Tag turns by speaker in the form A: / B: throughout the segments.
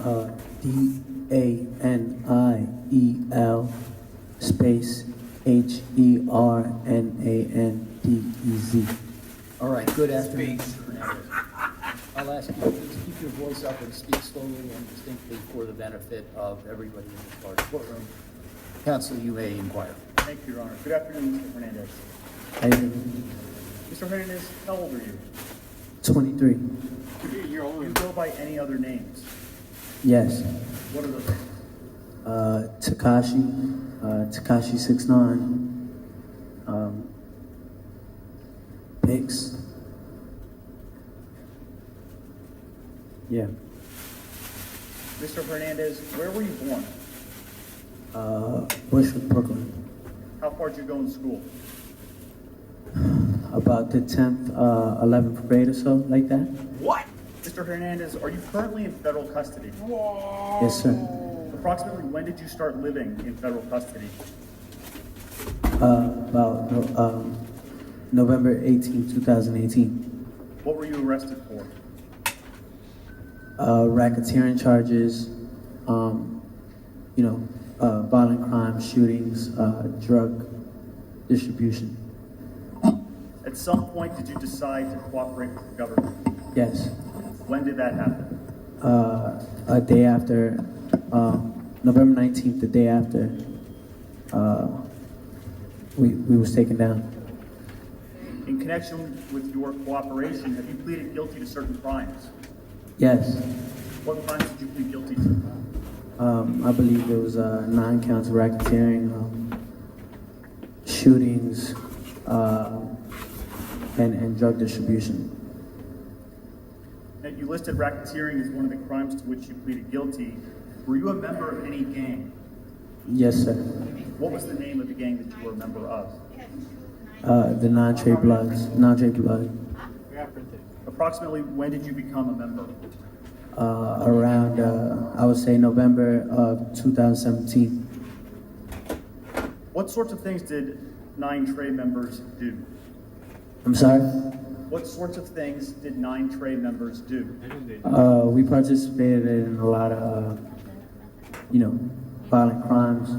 A: DANIEL space HERNANDEZ.
B: All right, good afternoon, Mr. Hernandez. I'll ask you to please keep your voice up and speak slowly and distinctly for the benefit of everybody in this large courtroom. Counsel, you may inquire.
C: Thank you, Your Honor. Good afternoon, Mr. Hernandez.
A: How you doing?
C: Mr. Hernandez, how old are you?
A: 23.
C: Do you go by any other names?
A: Yes.
C: What are those names?
A: Tekashi, Tekashi 6IX9, Pix. Yeah.
C: Mr. Hernandez, where were you born?
A: Bushwick, Brooklyn.
C: How far did you go in school?
A: About the 10th, 11th grade or so, like that.
C: What? Mr. Hernandez, are you currently in federal custody?
A: Yes, sir.
C: Approximately when did you start living in federal custody?
A: About November 18, 2018.
C: What were you arrested for?
A: Racketeering charges, violent crimes, shootings, drug distribution.
C: At some point, did you decide to cooperate with the government?
A: Yes.
C: When did that happen?
A: A day after, November 19th, the day after we was taken down.
C: In connection with your cooperation, have you pleaded guilty to certain crimes?
A: Yes.
C: What crimes did you plead guilty to?
A: I believe there was 9 counts of racketeering, shootings, and drug distribution.
C: Now, you listed racketeering as one of the crimes to which you pleaded guilty. Were you a member of any gang?
A: Yes, sir.
C: What was the name of the gang that you were a member of?
A: The non-trade bloods, non-trade blood.
C: Approximately when did you become a member?
A: Around, I would say November of 2017.
C: What sorts of things did 9 members do?
A: I'm sorry?
C: What sorts of things did 9 members do?
A: We participated in a lot of, violent crimes,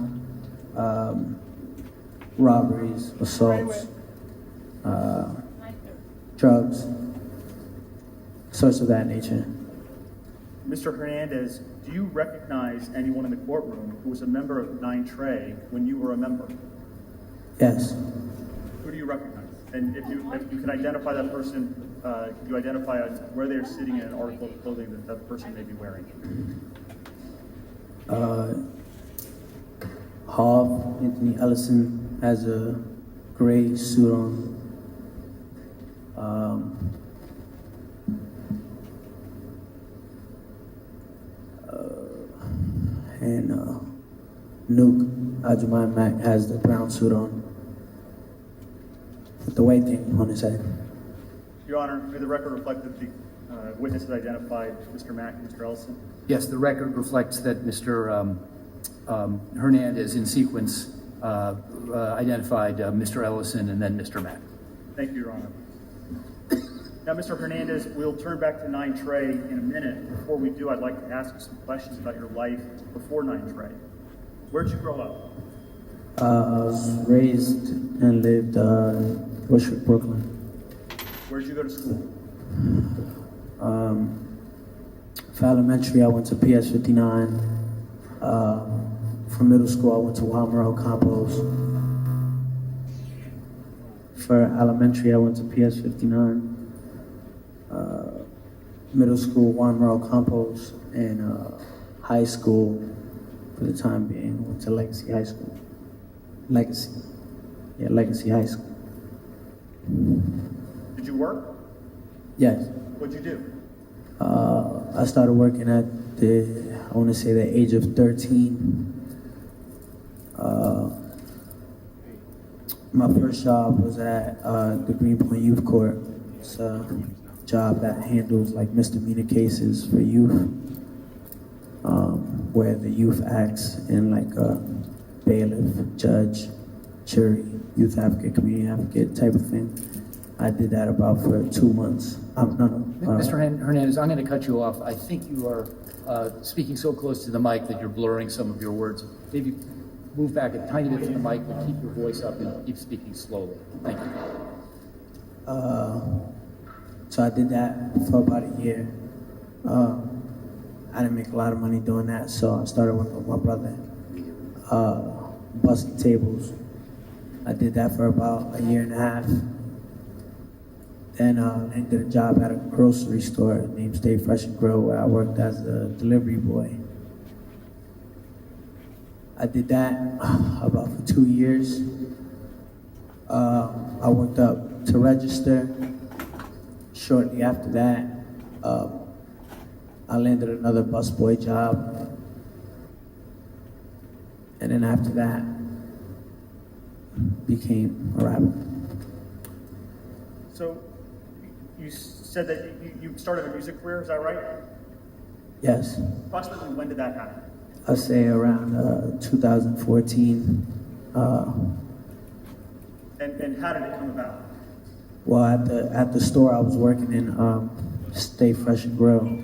A: robberies, assaults, drugs, sorts of that nature.
C: Mr. Hernandez, do you recognize anyone in the courtroom who was a member of 9 when you were a member?
A: Yes.
C: Who do you recognize? And if you can identify that person, could you identify where they're sitting in an article of clothing that that person may be wearing?
A: Hall, Anthony Ellison has a gray suit on. And Nuke, Ajumai Mac has the brown suit on with the white thing on his head.
C: Your Honor, may the record reflect that the witnesses identified Mr. Mack and Mr. Ellison?
B: Yes, the record reflects that Mr. Hernandez, in sequence, identified Mr. Ellison and then Mr. Mack.
C: Thank you, Your Honor. Now, Mr. Hernandez, we'll turn back to 9 in a minute. Before we do, I'd like to ask you some questions about your life before 9 Where'd you grow up?
A: I was raised and lived Bushwick, Brooklyn.
C: Where'd you go to school?
A: For elementary, I went to PS59. For middle school, I went to Walmaro Campos. For elementary, I went to PS59. Middle school, Walmaro Campos, and high school, for the time being, went to Legacy High School. Legacy High School.
C: Did you work?
A: Yes.
C: What'd you do?
A: I started working at the age of 13. My first job was at the Greenpoint Youth Court. It's a job that handles like misdemeanor cases for youth, where the youth acts in like a bailiff, judge, jury, youth advocate, community advocate type of thing. I did that about for 2 months.
B: Mr. Hernandez, I'm going to cut you off. I think you are speaking so close to the mic that you're blurring some of your words. Maybe move back a tiny bit from the mic, but keep your voice up and keep speaking slowly. Thank you.
A: So I did that for about a year. I didn't make a lot of money doing that, so I started working with my brother, bussing tables. I did that for about a year and a half. Then I did a job at a grocery store named Stay Fresh and Grow, where I worked as a delivery boy. I did that about for 2 years. I worked up to register. Shortly after that, I landed another busboy job. And then after that, became a rapper.
C: So you said that you started a music career, is that right?
A: Yes.
C: Approximately when did that happen?
A: I'll say around 2014.
C: And how did it come about?
A: Well, at the store I was working in, Stay Fresh and Grow,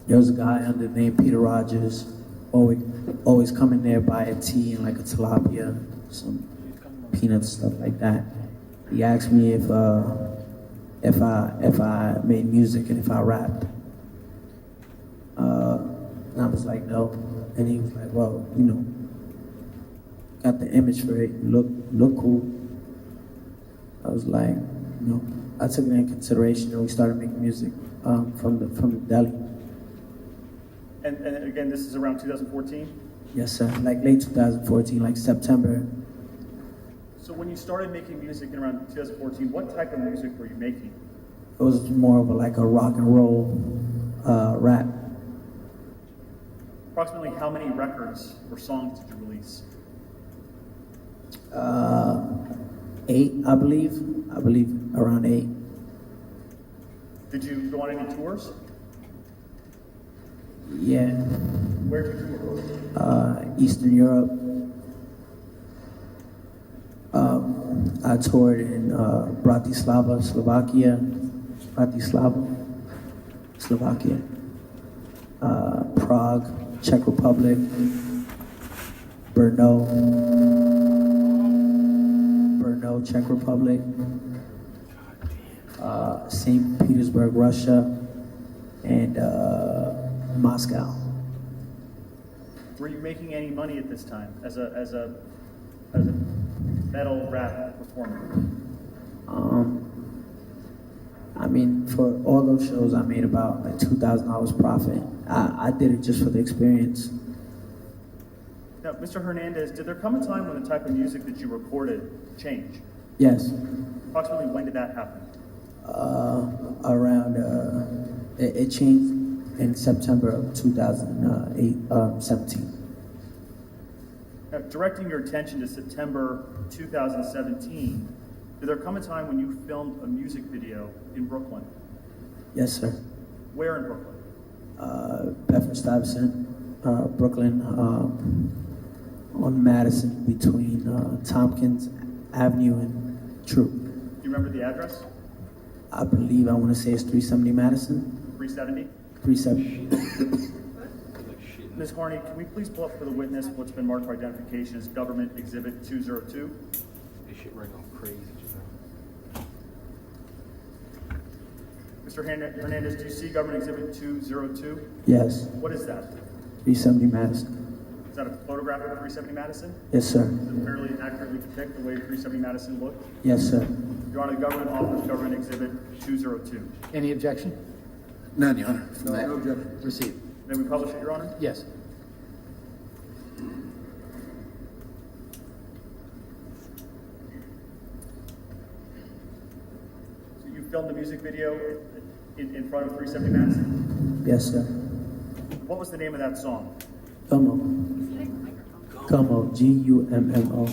A: there was a guy under the name Peter Rogers, always coming there, buy a tea and like a tilapia, some peanuts, stuff like that. He asked me if I made music and if I rapped. And I was like, no. And he was like, well, you know, got the image for it, look cool. I was like, you know, I took it into consideration and we started making music from the deli.
C: And again, this is around 2014?
A: Yes, sir. Like late 2014, like September.
C: So when you started making music in around 2014, what type of music were you making?
A: It was more of like a rock and roll rap.
C: Approximately how many records or songs did you release?
A: 8, I believe. I believe around 8.
C: Did you go on any tours?
A: Yeah.
C: Where did you tour?
A: Eastern Europe. I toured in Bratislava, Slovakia. Prague, Czech Republic. Brno, Czech Republic. St. Petersburg, Russia, and Moscow.
C: Were you making any money at this time as a metal rap performer?
A: I mean, for all those shows, I made about like $2,000 profit. I did it just for the experience.
C: Now, Mr. Hernandez, did there come a time when the type of music that you recorded changed?
A: Yes.
C: Approximately when did that happen?
A: It changed in September of 2017.
C: Now, directing your attention to September 2017, did there come a time when you filmed a music video in Brooklyn?
A: Yes, sir.
C: Where in Brooklyn?
A: Bedford-Stuyvesant, Brooklyn, on Madison between Tompkins Avenue and Troop.
C: Do you remember the address?
A: I believe, I want to say it's 370 Madison.
C: 370?
A: 370.
C: Ms. Harney, can we please pull up for the witness what's been marked for identification as Government Exhibit 202?
D: This shit right now crazy, just now.
C: Mr. Hernandez, do you see Government Exhibit 202?
A: Yes,
C: What is that?
A: 370 Madison.
C: Is that a photograph of 370 Madison?
A: Yes, sir.
C: Does it fairly accurately depict the way 370 Madison looked?
A: Yes, sir.
C: Your Honor, the government offers Government Exhibit 202.
B: Any objection?
D: None, Your Honor.
B: No objection. Proceed.
C: May we publish it, Your Honor?
B: Yes.
C: So you filmed the music video in front of 370 Madison?
A: Yes, sir.
C: What was the name of that song?
A: Gummo. Gummo. Gummo.